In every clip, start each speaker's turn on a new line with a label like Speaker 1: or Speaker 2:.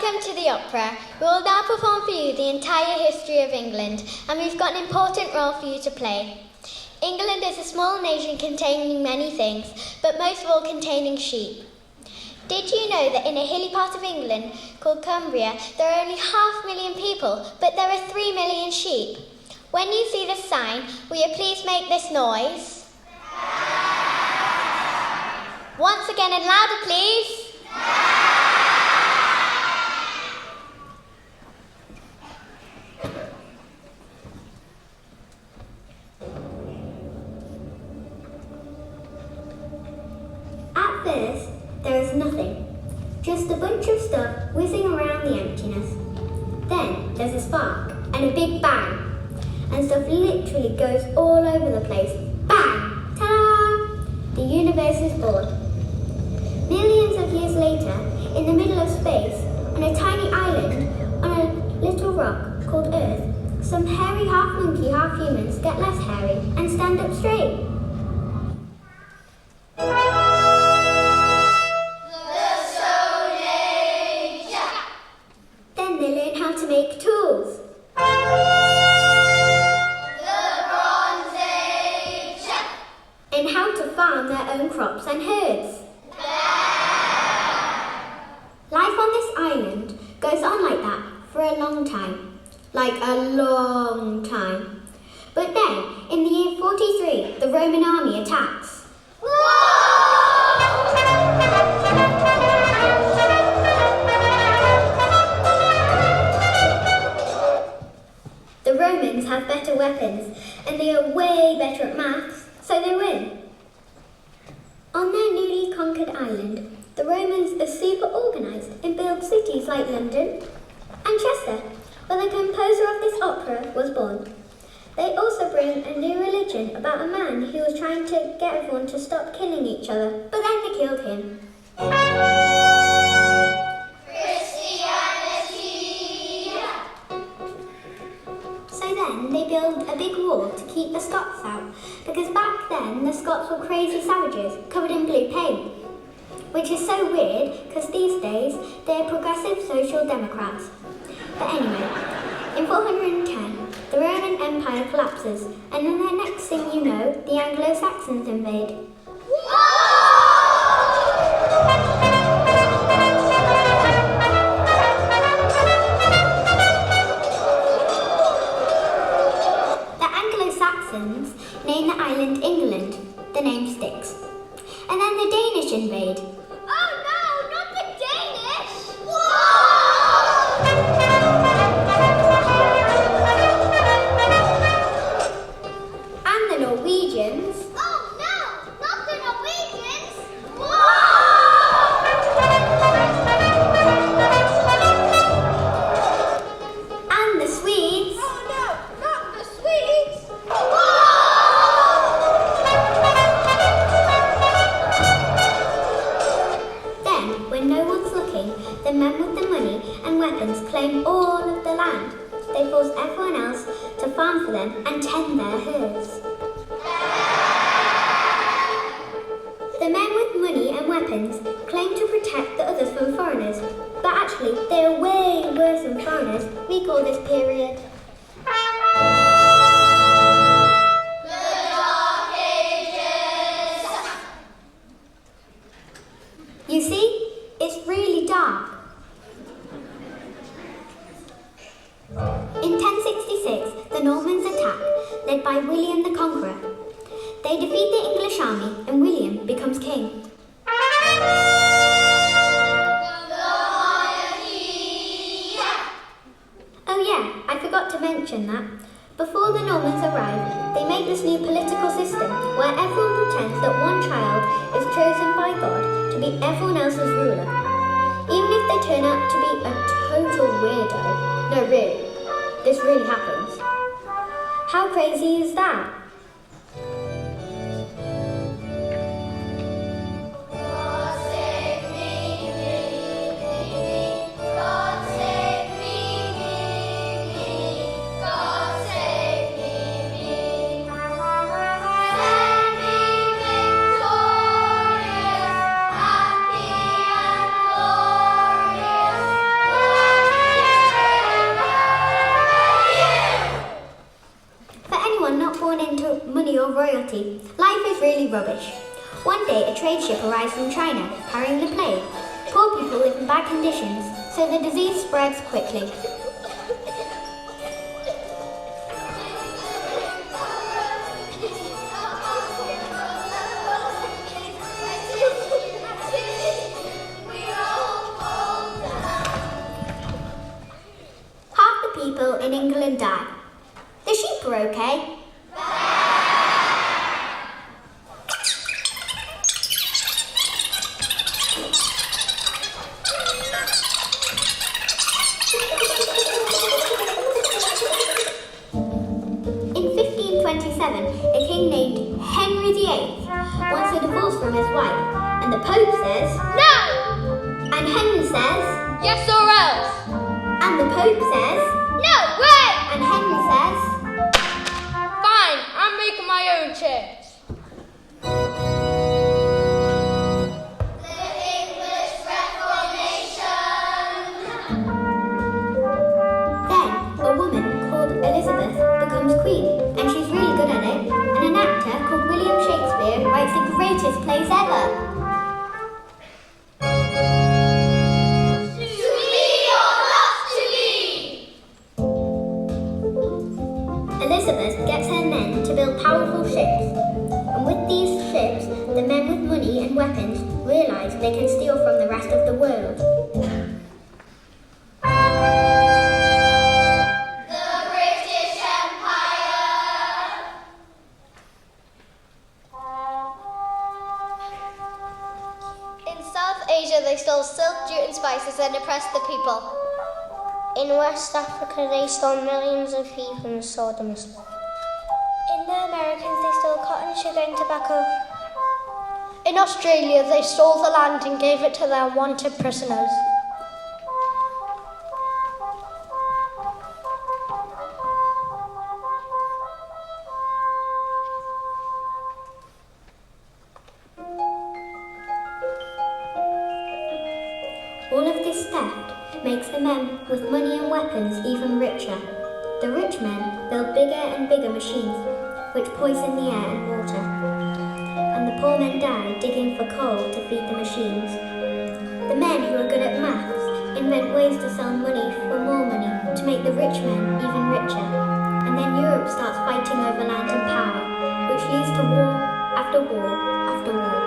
Speaker 1: Welcome to the opera. We will now perform for you the entire history of England, and we've got an important role for you to play. England is a small nation containing many things, but most of all containing sheep. Did you know that in a hilly part of England called Cumbria, there are only 500,000 people, but there are 3 million sheep? When you see this sign, will you please make this noise? Once again and louder, please. At first, there is nothing, just a bunch of stuff whizzing around the emptiness. Then there's a spark and a big bang, and stuff literally goes all over the place. Bang! Ta-da! The universe is born. Millions of years later, in the middle of space, on a tiny island, on a little rock called Earth, some hairy half-monkey, half-humans get less hairy and stand up straight. Then they learn how to make tools. And how to farm their own crops and herds. Life on this island goes on like that for a long time. Like a long time. But then, in the year 43, the Roman army attacks. The Romans have better weapons, and they are way better at maths, so they win. On their newly conquered island, the Romans are super organised and build cities like London and Chester, where the composer of this opera was born. They also bring a new religion about a man who was trying to get everyone to stop killing each other, but then they killed him. So then they build a big wall to keep the Scots out, because back then the Scots were crazy savages covered in blue paint. Which is so weird, because these days they're progressive social democrats. But anyway, in 410, the Roman Empire collapses, and then the next thing you know, the Anglo-Saxons invade. The Anglo-Saxons name the island England. The name sticks. And then the Danish invade. Oh no, not the Danish! And the Norwegians. Oh no, not the Norwegians! And the Swedes. Oh no, not the Swedes! When no one's looking, the men with the money and weapons claim all of the land. They force everyone else to farm for them and tend their herds. The men with money and weapons claim to protect the others from foreigners, but actually they are way worse than foreigners. We call this period the Dark Ages. You see? It's really dark. In 1066, the Normans attack, led by William the Conqueror. They defeat the English army, and William becomes king. Oh yeah, I forgot to mention that. Before the Normans arrive, they make this new political system where everyone pretends that one child is chosen by God to be everyone else's ruler, even if they turn out to be a total weirdo. No, really, this really happens. How crazy is that?
Speaker 2: Happy and glorious.
Speaker 1: of royalty. Life is really rubbish. One day, a trade ship arrives from China, carrying the plague. Poor people live in bad conditions, so the disease spreads quickly. Half the people in England die. The sheep are okay. A king named Henry VIII wants a divorce from his wife, and the Pope says,
Speaker 2: No!
Speaker 1: And Henry says,
Speaker 2: Yes or else?
Speaker 1: And the Pope says,
Speaker 2: No way!
Speaker 1: And Henry says,
Speaker 2: Fine, I'm making my own church.
Speaker 1: Then a woman called Elizabeth becomes queen, and she's really good at it, and an actor called William Shakespeare writes the greatest plays ever. Elizabeth gets her men to build powerful ships, and with these ships, the men with money and weapons realise they can steal from the rest of the world.
Speaker 3: Asia, they stole silk, jute and spices and oppressed the people. In West Africa, they stole millions of sheep and sold them as slaves. In the Americas, they stole cotton, sugar and tobacco. In Australia, they stole the land and gave it to their wanted prisoners.
Speaker 1: All of this theft makes the men with money and weapons even richer. The rich men build bigger and bigger machines, which poison the air and water. And the poor men die digging for coal to feed the machines. The men who are good at maths invent ways to sell money for more money to make the rich men even richer. And then Europe starts fighting over land and power, which leads to war after war after war.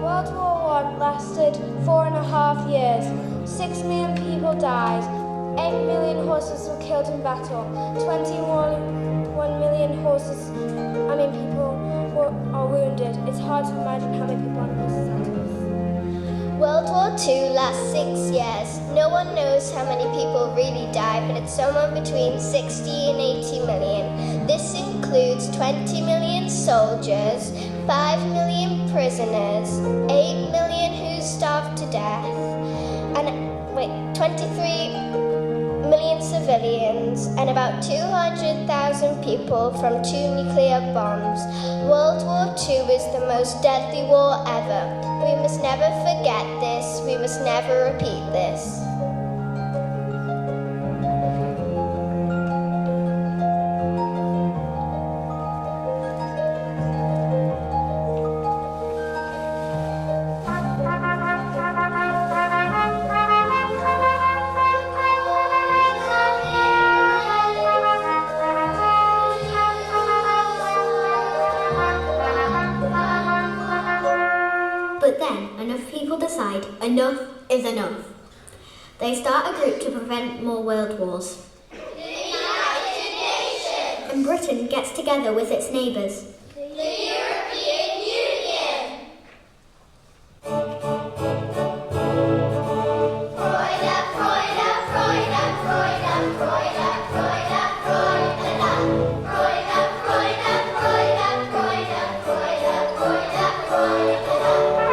Speaker 4: World War I lasted 4.5 years. 6 million people died. 8 million horses were killed in battle. 21 million people are wounded. It's hard to imagine how many people on horses are killed.
Speaker 3: World War II lasts 6 years. No one knows how many people really died, but it's somewhere between 60 and 80 million. This includes 20 million soldiers, 5 million prisoners, 8 million who starved to death, and 23 million civilians, and about 200,000 people from 2 nuclear bombs. World War II is the most deadly war ever. We must never forget this. We must never repeat this.
Speaker 1: decide enough is enough. They start a group to prevent more world wars.
Speaker 3: The United Nations.
Speaker 1: And Britain gets together with its neighbours.
Speaker 3: The European Union. Freude, Freude, Freude, Freude, Freude, Freude, Freude, Freude, Freude, Freude, Freude, Freude, Freude, Freude,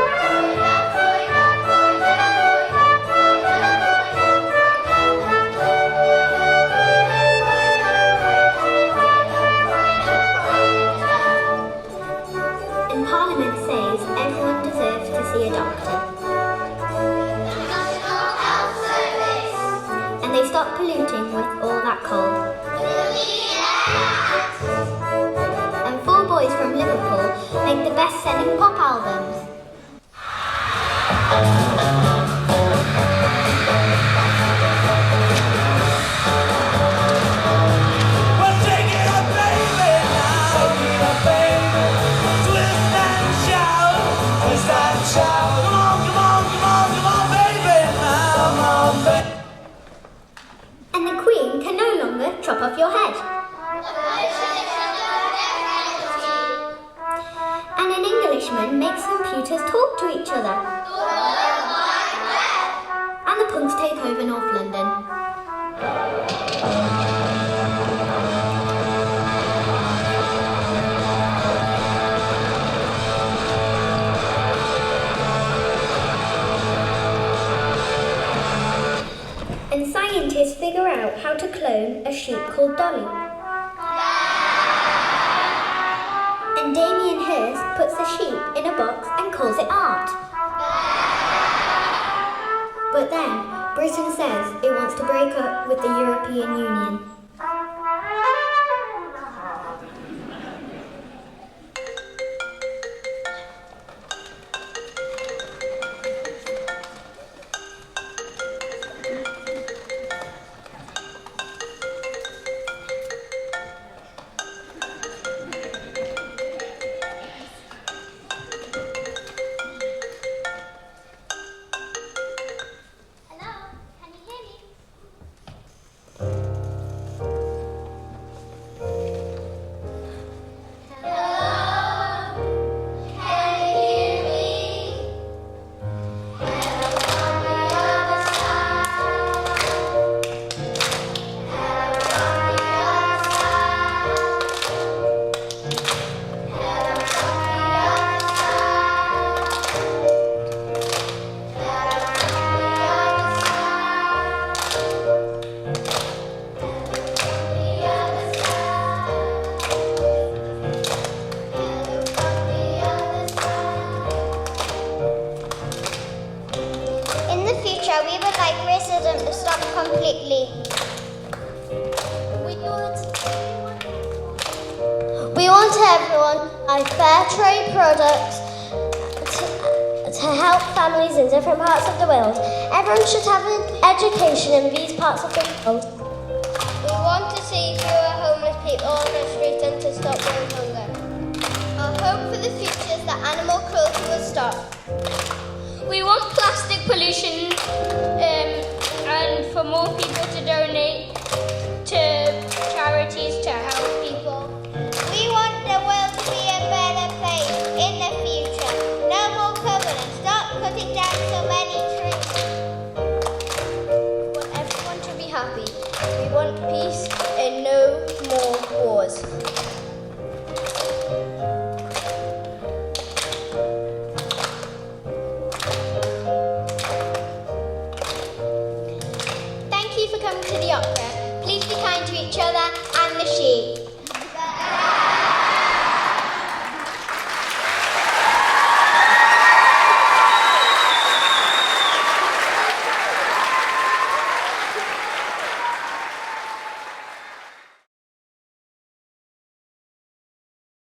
Speaker 1: And Parliament says everyone deserves to see a doctor.
Speaker 3: National Health Service.
Speaker 1: And they stop polluting with all that coal. And 4 boys from Liverpool make the best-selling pop albums.
Speaker 5: Well, take it up, baby, now. Take it up, baby. Twist and shout. Twist and shout. Come on, come on, come on, come on, baby, now. Come on, baby.
Speaker 1: And the Queen can no longer chop off your head. And an Englishman makes computers talk to each other. And the punks take over North London. And scientists figure out how to clone a sheep called Dolly. And Damien Hirst puts the sheep in a box and calls it art. But then, Britain says it wants to break up with the European Union.
Speaker 3: Hello, can you hear me? Hello, can you hear me? Hello from the other side. Hello from the other side. Hello from the other side. Hello from the other side. In the future, we would like racism to stop completely. We want everyone to buy fair trade products to help families in different parts of the world. Everyone should have an education in these parts of the world. We want to see fewer homeless people on the streets and to stop world hunger. Our hope for the future is that animal cruelty will stop.
Speaker 2: We want plastic pollution